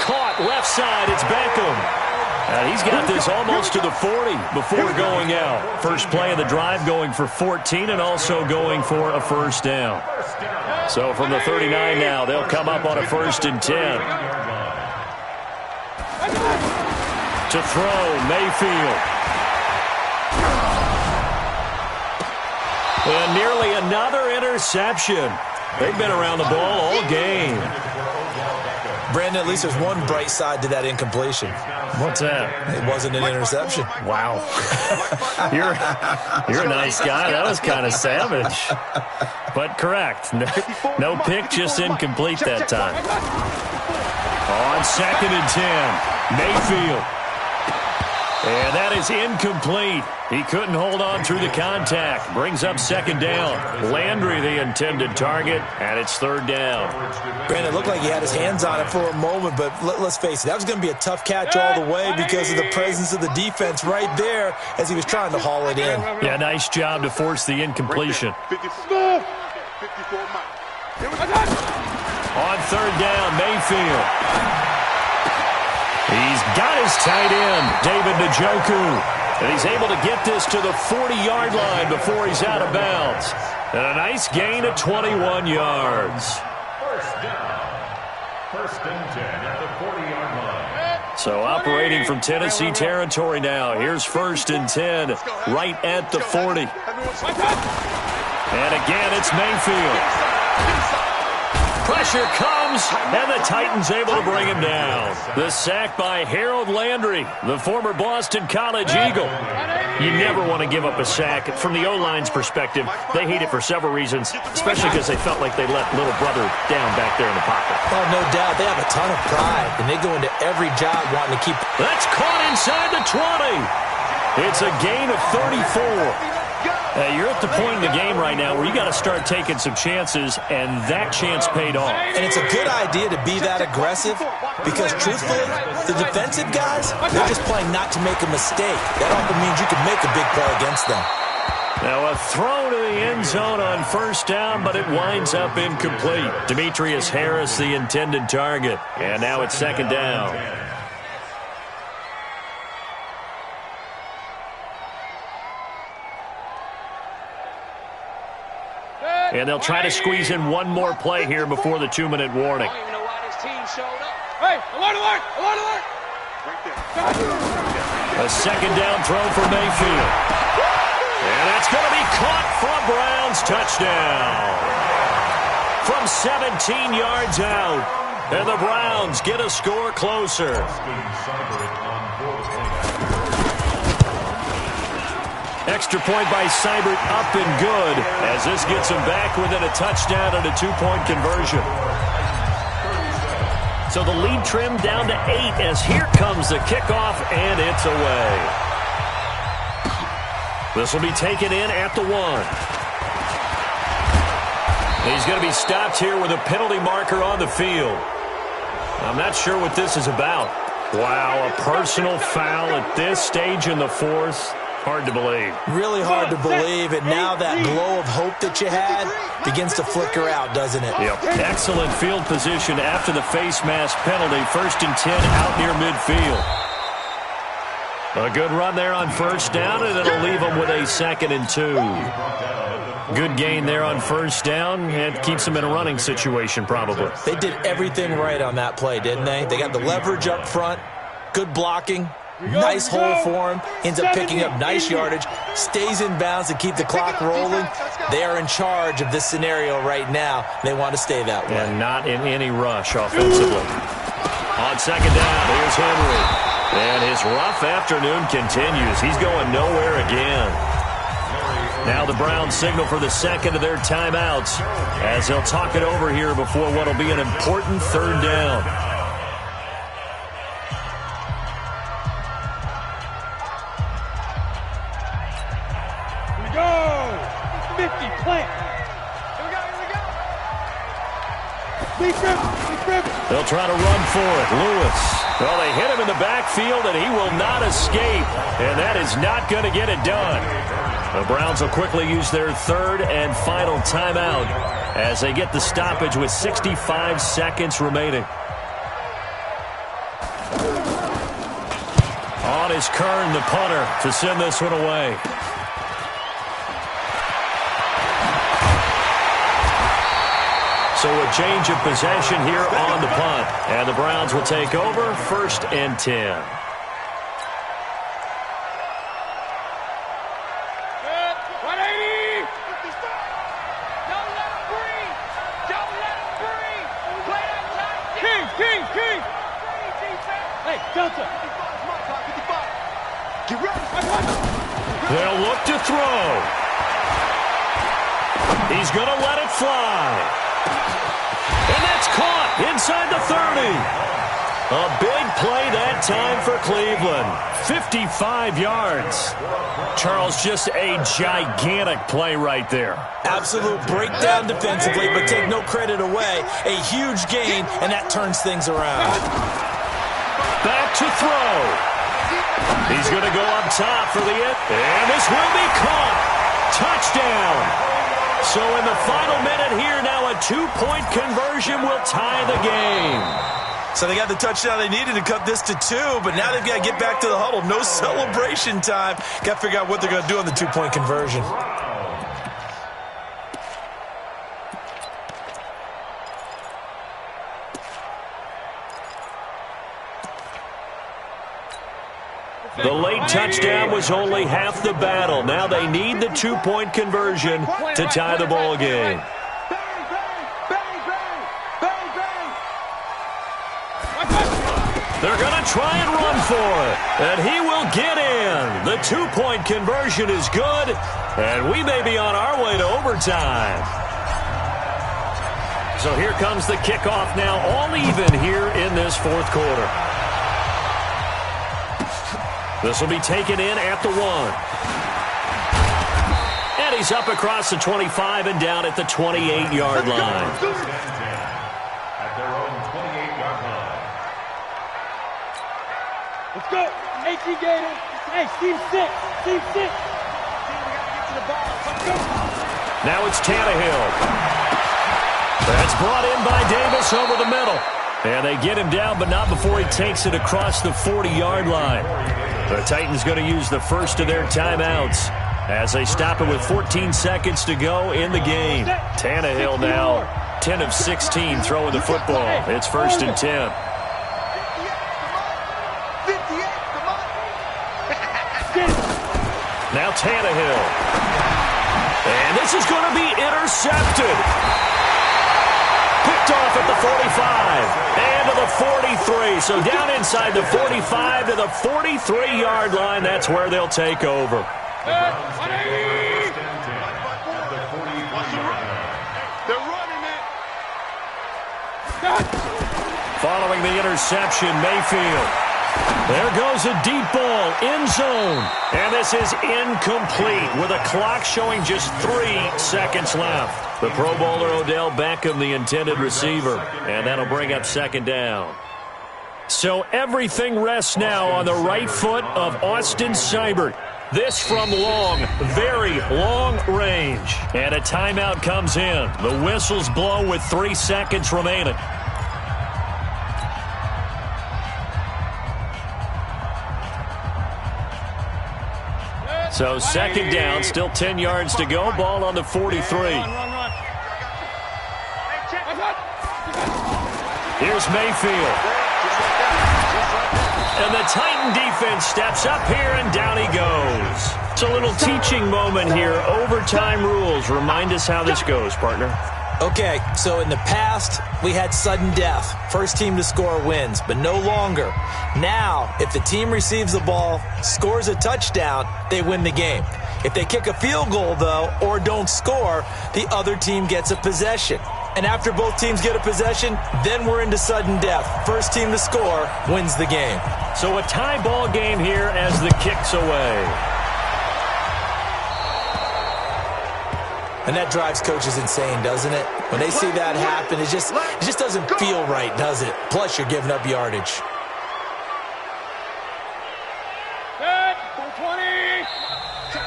Caught left side, it's Beckham. And he's got this almost to the 40 before going out. First play of the drive going for 14 and also going for a first down. So from the 39 now, they'll come up on a 1st and 10. To throw, Mayfield. And nearly another interception. They've been around the ball all game. Brandon, at least there's one bright side to that incompletion. What's that? It wasn't an interception. Wow. You're a nice guy. That was kind of savage. But correct. No pick, just incomplete that time. On 2nd and 10, Mayfield. And that is incomplete. He couldn't hold on through the contact. Brings up 2nd down. Landry the intended target, and it's 3rd down. Brandon, it looked like he had his hands on it for a moment, but let's face it, that was going to be a tough catch all the way because of the presence of the defense right there as he was trying to haul it in. Yeah, nice job to force the incompletion. On 3rd down, Mayfield. He's got his tight end, David Njoku. And he's able to get this to the 40-yard line before he's out of bounds. And a nice gain of 21 yards. First down. 1st and 10 at the 40-yard line. So operating from Tennessee territory now. Here's 1st and 10 right at the 40. And again, it's Mayfield. Pressure comes, and the Titans able to bring him down. The sack by Harold Landry, the former Boston College Eagle. You never want to give up a sack. From the O-line's perspective, they hate it for several reasons, especially because they felt like they let little brother down back there in the pocket. Oh, no doubt. They have a ton of pride, and they go into every job wanting to keep. That's caught inside the 20. It's a gain of 34. You're at the point in the game right now where you got to start taking some chances, and that chance paid off. And it's a good idea to be that aggressive because, truthfully, the defensive guys, they're just playing not to make a mistake. That often means you can make a big play against them. Now a throw to the end zone on 1st down, but it winds up incomplete. Demetrius Harris, the intended target. And now it's 2nd down. And they'll try to squeeze in one more play here before the 2-minute warning. I don't even know why this team showed up. Hey, alert, alert, alert, alert! A 2nd down throw for Mayfield. And that's going to be caught for a Browns touchdown. From 17 yards out. And the Browns get a score closer. Extra point by Seibert up and good as this gets him back within a touchdown and a 2-point conversion. So the lead trimmed down to 8 as here comes the kickoff, and it's away. This will be taken in at the 1. He's going to be stopped here with a penalty marker on the field. I'm not sure what this is about. Wow, a personal foul at this stage in the 4th. Hard to believe. Really hard to believe, and now that glow of hope that you had begins to flicker out, doesn't it? Yep. Excellent field position after the face mask penalty. 1st and 10 out near midfield. A good run there on 1st down, and it'll leave them with a 2nd and 2. Good gain there on 1st down, and keeps them in a running situation probably. They did everything right on that play, didn't they? They got the leverage up front, good blocking, Nice hole for him. Ends up picking up nice yardage. Stays in bounds to keep the clock rolling. They are in charge of this scenario right now. They want to stay that way. And not in any rush offensively. On second down, here's Henry. And his rough afternoon continues. He's going nowhere again. Now the Browns signal for the second of their timeouts as they'll talk it over here before what will be an important third down. They'll try to run for it. Lewis. Well, they hit him in the backfield, and he will not escape. And that is not going to get it done. The Browns will quickly use their third and final timeout as they get the stoppage with 65 seconds remaining. On is Kern, the punter, to send this one away. So a change of possession here on the punt. And the Browns will take over, 1st and 10. They'll look to throw. He's going to let it fly. And that's caught inside the 30. A big play that time for Cleveland. 55 yards. Charles, just a gigantic play right there. Absolute breakdown defensively, but take no credit away. A huge gain, and that turns things around. Back to throw. He's going to go up top for the end. And this will be caught. Touchdown. So in the final minute here, now a 2-point conversion will tie the game. So they got the touchdown they needed to cut this to 2, but now they've got to get back to the huddle. No celebration time. Got to figure out what they're going to do on the 2-point conversion. The late touchdown was only half the battle. Now they need the 2-point conversion to tie the ball game. They're going to try and run for it. And he will get in. The 2-point conversion is good. And we may be on our way to overtime. So here comes the kickoff now, all even here in this 4th quarter. This will be taken in at the 1. And he's up across the 25 and down at the 28-yard line. At their own 28-yard line. Let's go. HE Gator. Hey, Steve 6. Steve 6. Now it's Tannehill. That's brought in by Davis over the middle. And they get him down, but not before he takes it across the 40-yard line. The Titans going to use the first of their timeouts as they stop it with 14 seconds to go in the game. Tannehill now 10 of 16 throwing the football. It's 1st and 10. Now Tannehill. And this is going to be intercepted. Picked off at the 45 and to the 43. So down inside the 45 to the 43-yard line. That's where they'll take over. They're running it. Following the interception, Mayfield. There goes a deep ball, end zone. And this is incomplete with a clock showing just 3 seconds left. The Pro Bowler Odell Beckham, the intended receiver. And that'll bring up 2nd down. So everything rests now on the right foot of Austin Seibert. This from long, very long range. And a timeout comes in. The whistles blow with 3 seconds remaining. So 2nd down, still 10 yards to go. Ball on the 43. Here's Mayfield. And the Titan defense steps up here, and down he goes. It's a little teaching moment here. Overtime rules. Remind us how this goes, partner. Okay, so in the past, we had sudden death. First team to score wins, but no longer. Now, if the team receives the ball, scores a touchdown, they win the game. If they kick a field goal, though, or don't score, the other team gets a possession. And after both teams get a possession, then we're into sudden death. First team to score wins the game. So a tie ball game here as the kick's away. And that drives coaches insane, doesn't it? When they see that happen, it just doesn't feel right, does it? Plus, you're giving up yardage.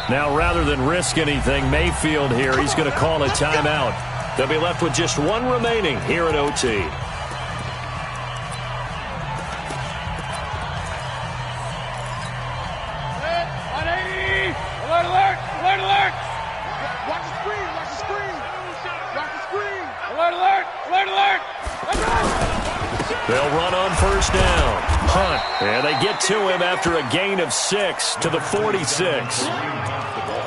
Now, rather than risk anything, Mayfield here, he's going to call a timeout. They'll be left with just one remaining here at OT. Alert, alert, alert, alert. Watch the screen, watch the screen. Watch the screen. Alert, alert, alert, alert. They'll run on first down. Hunt. And they get to him after a gain of 6 to the 46.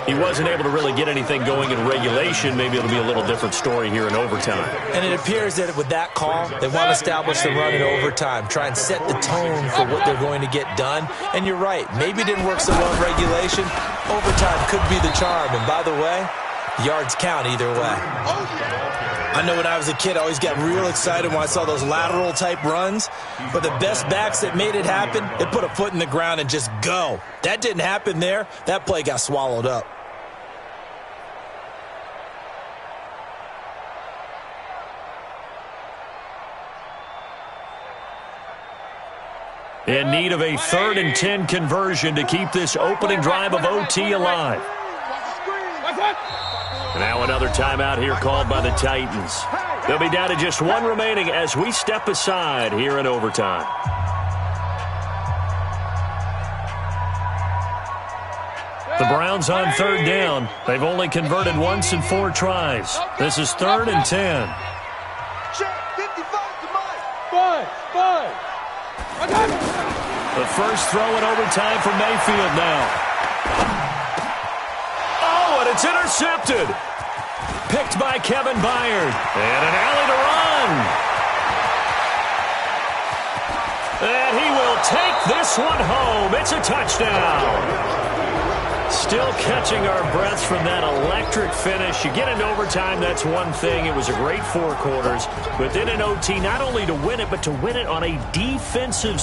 He wasn't able to really get anything going in regulation. Maybe it'll be a little different story here in overtime. And it appears that with that call, they want to establish the run in overtime, try and set the tone for what they're going to get done. And you're right, maybe it didn't work so well in regulation. Overtime could be the charm. And by the way, yards count either way. I know when I was a kid, I always got real excited when I saw those lateral-type runs. But the best backs that made it happen, they put a foot in the ground and just go. That didn't happen there. That play got swallowed up. In need of a 3rd and 10 conversion to keep this opening drive of OT alive. Now another timeout here called by the Titans. They'll be down to just one remaining as we step aside here in overtime. The Browns on 3rd down. They've only converted once in 4 tries. This is 3rd and 10. The first throw in overtime for Mayfield now. Oh, and it's intercepted. Picked by Kevin Byard. And an alley to run. And he will take this one home. It's a touchdown. Still catching our breaths from that electric finish. You get into overtime, that's one thing. It was a great 4 quarters. But then in OT, not only to win it, but to win it on a defensive